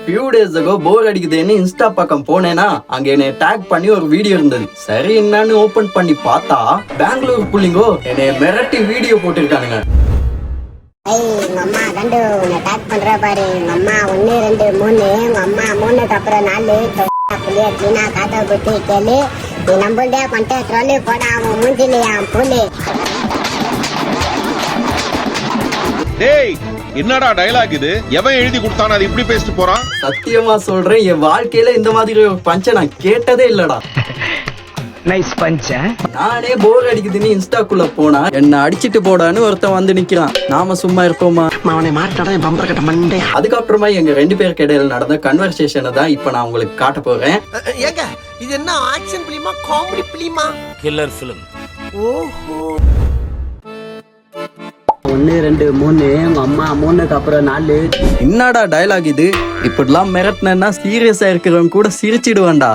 few days ago போர் அடிக்குதுன்னு Insta பக்கம் போனேனா அங்க என்னை டேக் பண்ணி ஒரு வீடியோ இருந்தது. சரி என்னன்னு ஓபன் பண்ணி பார்த்தா பெங்களூர் புள்ளிங்கோ என்னை மிரட்டி வீடியோ போட்டிருக்கானுங்க. உங்க அம்மா கண்டு உன்னை டேக் பண்ற பாரு. உங்க அம்மா 1 2 3 உங்க அம்மா 3க்கு அப்புறம் 4 புள்ளிய கிளீனா காட்ட போட்டு கேளு. நீ நம்பண்டே பண்ணிட்டு ட்ரோலி போட அவன் மூஞ்சிலையா புள்ளி. டேய் என்னடா டயலாக் இது? எவன் எழுதி கொடுத்தானே அது இப்படி பேசிட்டு போறான்? சத்தியமா சொல்றேன், என் வாழ்க்கையில இந்த மாதிரி ஒரு பஞ்ச நான் கேட்டதே இல்லடா. நைஸ் பஞ்ச. நானே போர் அடிக்குதுன்னு இன்ஸ்டாக்குள்ள போனா என்ன அடிச்சிட்டு போடான்னு ஒருத்தன் வந்து நிக்கிறான். நாம சும்மா இருப்போமா? அதுக்கப்புறமா எங்க 2 பேருக்கு இடையில நடந்த கன்வர்சேஷனை தான் இப்ப நான் உங்களுக்கு காட்ட போறேன். ஏங்க இது என்ன ஆக்ஷன் பிலிமா காமெடி பிலிமா? Killer film. ஓஹோ. 1 2 3 உங்க அம்மா 3க்கு அப்புறம் 4. என்னடா டயலாக் இது? இப்படிலாம் மிரட்டினா சீரியஸா இருக்கிறவங்க கூட சிரிச்சிடுவான்டா.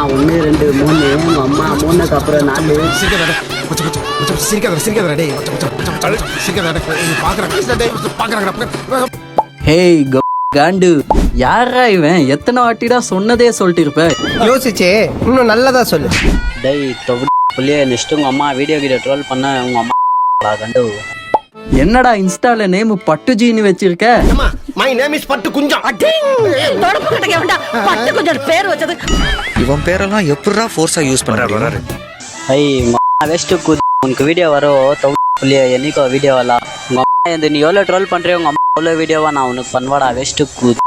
1 2 3 உங்க அம்மா 3க்கு அப்புறம் 4. ஹேய் காண்டு, யாரா இவன்? எத்தனை வாட்டிடா சொன்னதே சொல்லிட்டு இருப்ப. யோசிச்சே இன்னும் நல்லதா சொல்லு. டேய் புள்ளிய நெக்ஸ்ட் உங்க அம்மா வீடியோ ட்ரோல் பண்ண உங்க அம்மா கண்டு. என்னடா இன்ஸ்டால நேம் பட்டுஜின்னு வச்சிருக்க? மை நேம் இஸ் பட்டு குஞ்சம். தொடப்பு கட்டங்க வேண்டாம், பட்டு குஞ்சம் பேர் வச்சது. இவன் பேரெல்லாம் எப்படிடா ஃபோர்ஸா யூஸ் பண்றாரு? ஐய் வெஸ்ட் உனக்கு வீடியோ வரும் புள்ளிய என்னைக்கோ வீடியோ வரலாம். உங்க அம்மா இந்த நீ எவ்வளோ ட்ரோல் பண்றியோ உங்க அம்மா எவ்வளோ வீடியோவா நான் உனக்கு பண்ணுவாடா வெஸ்ட் கூத்.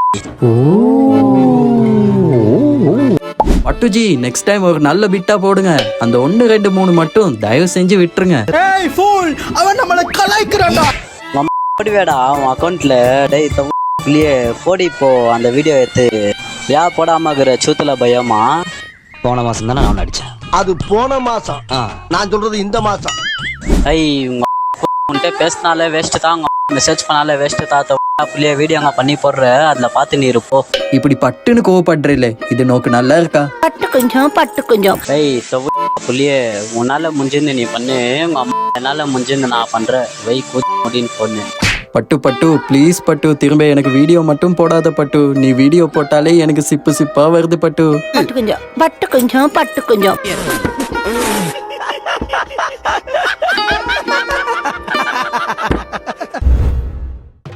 பட்டுஜி நெக்ஸ்ட் டைம் ஒரு நல்ல பிட்டா போடுங்க. அந்த 1 2 3 மட்டும் தயவு செஞ்சு விட்டுருங்க. ஏய் ஃபூல், அவன் நம்மள கலாய்க்கறான்டா. உங்க அம்மா போடுவேடா உன் அக்கௌண்ட்ல. டேய் புள்ளிய போடி இப்போ அந்த வீடியோ எடுத்து யா போடாம இருக்கிற சூத்துல பயமா. போன மாசம் தானே நான் அடிச்சேன். அது போன மாசம், நான் சொல்றது இந்த மாசம். ஐய் உன்கிட்ட பேசினாலே வேஸ்ட் தான், மெசேஜ் பண்ணாலே வேஸ்ட் தான். புள்ளிய வீடியோ அங்க பண்ணி போடுற, அதுல பாத்து நீ இருப்போ. இப்படி பட்டுன்னு கோவப்படுறீல்ல, இது நோக்கு நல்லா இருக்கா? பட்டு குஞ்சம் பட்டு குஞ்சம். ஐய் புள்ளிய உன்னால முடிஞ்சிருந்து நீ பண்ணு, உங்க அம்மா என்னால முடிஞ்சிருந்து நான் பண்றேன். வை கூட்டின்னு பொண்ணு. பட்டு பட்டு ப்ளீஸ் பட்டு, திரும்ப எனக்கு வீடியோ மட்டும் போடாத பட்டு. நீ வீடியோ போட்டாலே எனக்கு சிப்பு சிப்பா வருது பட்டு. பட்டு குஞ்சம் பட்டு குஞ்சம் பட்டு குஞ்சம்.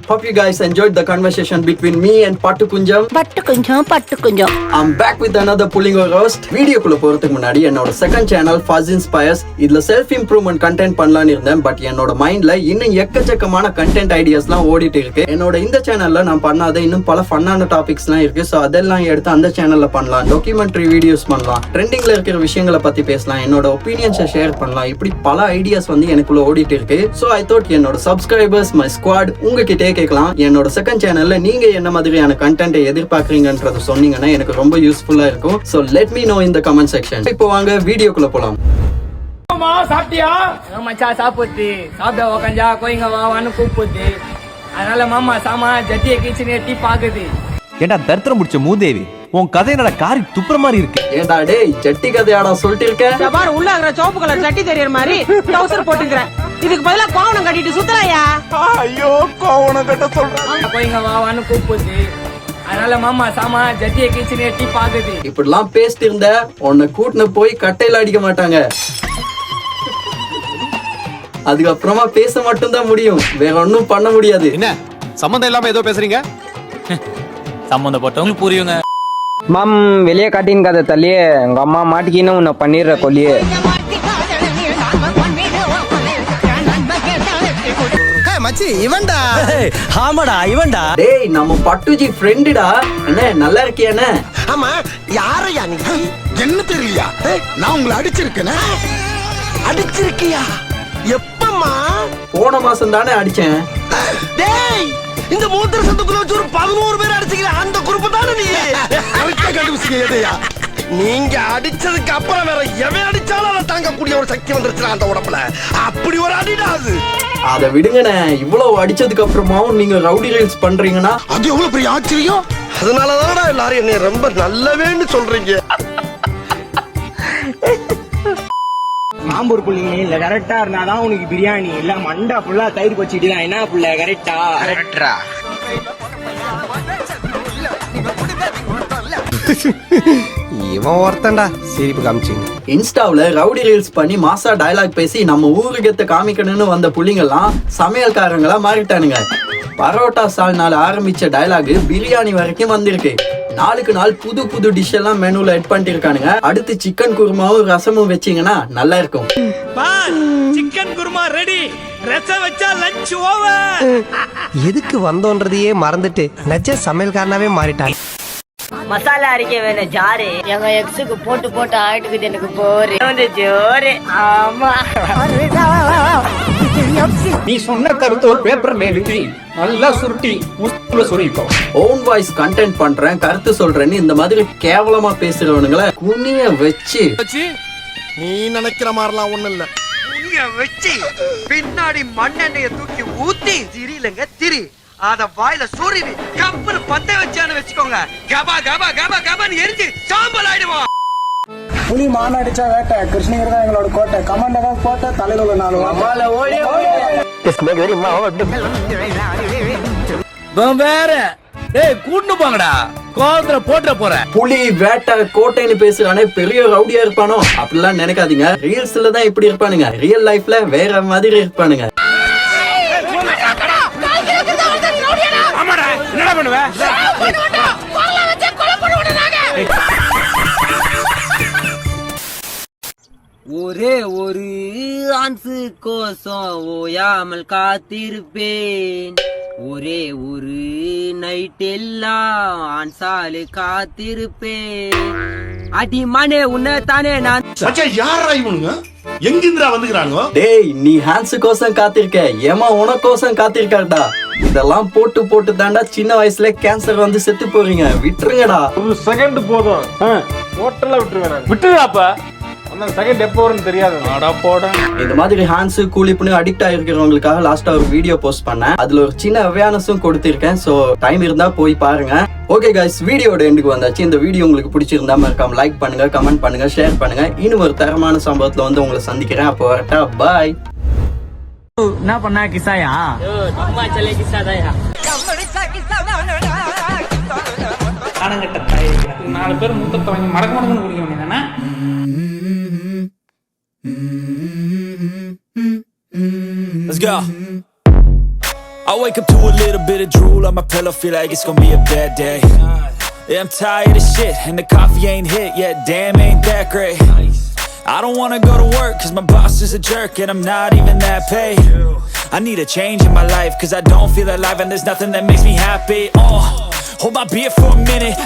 Hope you guys enjoyed the conversation between me and Pattu Kunjam. பட்டு குஞ்சம் பட்டு குஞ்சம். I'm back with another Pullingo roast. வீடியோக்குள்ள போறதுக்கு முன்னாடி என்னோட செகண்ட் சேனல் Fuzz Inspires, இதுல செல்ஃப் இம்ப்ரூவ்மெண்ட் கண்டென்ட் பண்ணலாம்னு இருந்தேன். பட் என்னோட மைண்ட்ல இன்னும் எக்கச்சக்கமான கண்டென்ட் ஐடியாஸ்லாம் ஓடிட்டு இருக்கு. என்னோட இந்த சேனல்ல நான் பண்ணாத இன்னும் பல ஃபன்னான டாபிக்ஸ்லாம் இருக்கு. ஸோ அதெல்லாம் எடுத்து அந்த சேனல்ல பண்ணலாம். டாக்குமெண்ட்ரி வீடியோஸ் பண்ணலாம், ட்ரெண்டிங்ல இருக்கிற விஷயங்களை பத்தி பேசலாம், என்னோட ஒப்பீனியன்ஸை ஷேர் பண்ணலாம். இப்படி பல ஐடியாஸ் வந்து எனக்குள்ள ஓடிட்டு இருக்கு. ஸோ ஐ தாட் என்னோட சப்ஸ்கிரைபர்ஸ் மை ஸ்குவாட் உங்ககிட்டே கேட்கலாம், என்னோட செகண்ட் சேனல்ல நீங்க என்ன மாதிரியான கண்டென்ட் எதிர்பார்க்கறீங்கன்றத சொன்னீங்கன்னா எனக்கு ரொம்ப யூஸ்ஃபுல்லா இருக்கும். So let me know in the comment section. இப்போ வாங்க வீடியோக்குள்ள போலாம். மாமா சாப்பிட்டியா? மச்சான் சாப்பிட்டு சாப்பிட உக்காஞ்சா கோயிங்க வான்னு கூப்பிடுது. அதனால மாமா சாமா ஜட்டியை கீச்சுன்னு எட்டி பாக்குது. ஏண்டா தரித்திரம் முடிச்ச மூதேவி, உன் கதை என்னடா காரி துப்புற மாதிரி இருக்கு. ஏண்டா டேய் ஜட்டி கதையாடா சொல்லிட்டு இருக்க? பாரு உள்ள இருக்கிற சோப்பு கலர் சட்டி தெரியற மாதிரி டவுசர் போட்டுக்கிறேன். இதுக்கு பதிலா கோவணம் கட்டிட்டு சுத்தறாயா? ஐயோ கோவணம் கட்ட சொல்றேன். கோயிங்க வான்னு கூப்பிடுது. அதனால மாமா சாமா ஜட்டியை கீச்சுன்னு எட்டி பாக்குது. இப்படிலாம் பேசிட்டு இருந்த உன்னை கூட்டின போய் கட்டையில அடிக்க மாட்டாங்க. அதுக்கப்புறமா பேச மட்டும் தான் முடியும், வேற ஒன்னும் பண்ண முடியாது. என்ன சம்பந்தம் இல்லாம ஏதோ பேசுறீங்க? சம்பந்தப்பட்டவங்களுக்கு புரியுங்க. மாம் வெளியே காட்டின்னு கதை தள்ளியே உங்க அம்மா மாட்டிக்கின்னு உன்னை பண்ணிடுற கொல்லியே. மச்சி இவன்டா. ஆமாடா இவன்டா. டேய் நம்ம பட்டுஜி ஃப்ரெண்டுடா. என்ன நல்லா இருக்கியானே? ஆமா யாரையா நீ? என்ன தெரியலையா? நான் உங்களை அடிச்சிருக்கேனே. அடிச்சிருக்கியா? எப்பமா? போன மாசம் தானே அடிச்சேன். டேய் இந்த மூத்திர சந்துக்குள்ள வச்சு ஒரு 11 பேர் அடிச்சிக்கிற அந்த குரூப் தானே நீ? கரெக்டா கண்டுபிடிச்சியா? நீங்க அடிச்சதுக்கு அப்புறம் வேற எவன் அடிச்சாலும் அதை தாங்கக்கூடிய ஒரு சக்தி வந்துருச்சு அந்த உடம்புல. அப்படி ஒரு அடிடா அது. அத விடுங்கண்ணே, இவ்வளவு அடிச்சதுக்கு அப்புறமாவும் நீங்க ரவுடி ரீல்ஸ் பண்றீங்கன்னா அது எவ்வளவு பெரிய ஆச்சரியம். அதனாலதான் எல்லாரும் என்னை ரொம்ப நல்லவேன்னு சொல்றீங்க. ஆம்பூர் புள்ளிங்க இல்ல கரெக்டா இருந்தாதான் உனக்கு பிரியாணி இல்ல மண்டா ஃபுல்லா தயிர் வச்சுட்டு தான் என்ன புள்ள கரெக்டா? இவன் ஒருத்தன்டா சிரிப்பு காமிச்சிங்க. இன்ஸ்டாவுல ரவுடி ரீல்ஸ் பண்ணி மாசா டயலாக் பேசி நம்ம ஊருகத்தை காமிக்கணும்னு வந்த புள்ளிங்கெல்லாம் சமையல்காரங்களா மாறிட்டானுங்க. பரோட்டா சால்னால ஆரம்பிச்ச டயலாக் பிரியாணி வரைக்கும் வந்திருக்கு. நாளுக்கு நாள் புது புது டிஷ் எல்லாம் மெனுல எட் பண்ணிட்டு இருக்கானுங்க. அடுத்து சிக்கன் குருமாவும் ரசமும் வச்சீங்கன்னா நல்லா இருக்கும். சிக்கன் குருமா ரெடி, ரசம் வச்சா லஞ்ச் ஓவர். எதுக்கு வந்தோன்றதையே மறந்துட்டு நஜ சமையல்காரனாவே மாறிட்டான். மசாலா அரைக்க வேணும் ஜாரு எங்க எக்ஸுக்கு போட்டு போட்டு ஆயிட்டுக்குது எனக்கு போரு வந்து ஜோரு. ஆமா நீ சொன்ன கருத்து ஒரு பேப்பர்ல எழுதி நல்லா சுருட்டி சொல்லிக்கோ. ஓன் வாய்ஸ் கண்டென்ட் பண்றேன், கருத்து சொல்றேன்னு இந்த மாதிரி கேவலமா பேசுறவனுங்களை குனிய வச்சு நீ நினைக்கிற மாதிரிலாம் ஒண்ணு இல்ல. வச்சு பின்னாடி மண்ணெண்ணைய தூக்கி ஊத்தி திரியிலங்க திரி அத வாயில சூரிவி கப்பல் பத்த வச்சான்னு வச்சுக்கோங்க. கபா கபா கபா கபான்னு எரிஞ்சு சாம்பல் ஆயிடுவோம். புலி மான் அடிச்சா வேட்டை, கிருஷ்ணகிரி தான் எங்களோட கோட்டை. கமாண்ட தான் கோட்டை, தலையில உள்ள 4 வேற டேய் கூட்டு போங்கடா, கோவத்துல போட்டுற போற. புலி வேட்டை கோட்டைன்னு பேசுறானே பெரிய ரவுடியா இருப்பானோ அப்படிலாம் நினைக்காதீங்க. ரீல்ஸ்ல தான் இப்படி இருப்பானுங்க, ரியல் லைஃப்ல வேற மாதிரி இருப்பானுங்க. என்னடா பண்ணுவ? ஒரே ஒரு ஆன்சு கோசம் ஓயாமல் காத்திருப்பேன். ஒரே ஒரு நைட் எல்லாம் ஆன்சாலு காத்திருப்பேன். அடி மனே உன்னை தானே நான். யாரா இவனுங்க? எங்கிருந்தா வந்துக்கிறானுங்க? டேய் நீ ஹான்ஸ் கோசம் காத்திருக்க, ஏமா உனக்கோசம் காத்திருக்காடா. இதெல்லாம் போட்டு போட்டு தாண்டா சின்ன வயசுல கேன்சர் வந்து செத்து போறீங்க. விட்டுருங்கடா. ஒரு செகண்ட் போதும், ஹோட்டல்ல விட்டுருவேன். விட்டுறாப்பா, அந்த செகண்ட் எப்போ வரும்னு தெரியாது. இந்த மாதிரி ஹான்ஸ் கூலிப்புன்னு அடிக்ட் ஆகிருக்கிறவங்களுக்காக லாஸ்டா ஒரு வீடியோ போஸ்ட் பண்ணேன். அதுல ஒரு சின்ன அவேர்னஸும் கொடுத்திருக்கேன். சோ டைம் இருந்தா போய் பாருங்க. ஓகே கைஸ், வீடியோட எண்டுக்கு வந்தாச்சு. இந்த வீடியோ உங்களுக்கு பிடிச்சிருந்தா மறக்காம லைக் பண்ணுங்க, கமெண்ட் பண்ணுங்க, ஷேர் பண்ணுங்க. இன்னும் ஒரு தரமான சம்பவத்துல வந்து உங்களை சந்திக்கிறேன். அப்போ வரட்டா, பாய். என்ன பண்ணா கிசாயா? அம்மா சலே கிசாதாயா. 4 பேர் மூத்தத்தை வாங்கி மடக்கு மடக்குன்னு குடிக்க வேண்டியதானே? Let's go. I wake up to a little bit of drool on my pillow, feel like it's gonna be a bad day. Yeah, I'm tired of shit and the coffee ain't hit yet, damn ain't that great. I don't wanna go to work cause my boss is a jerk and I'm not even that paid. I need a change in my life cause I don't feel alive and there's nothing that makes me happy. Hold my beer for a minute.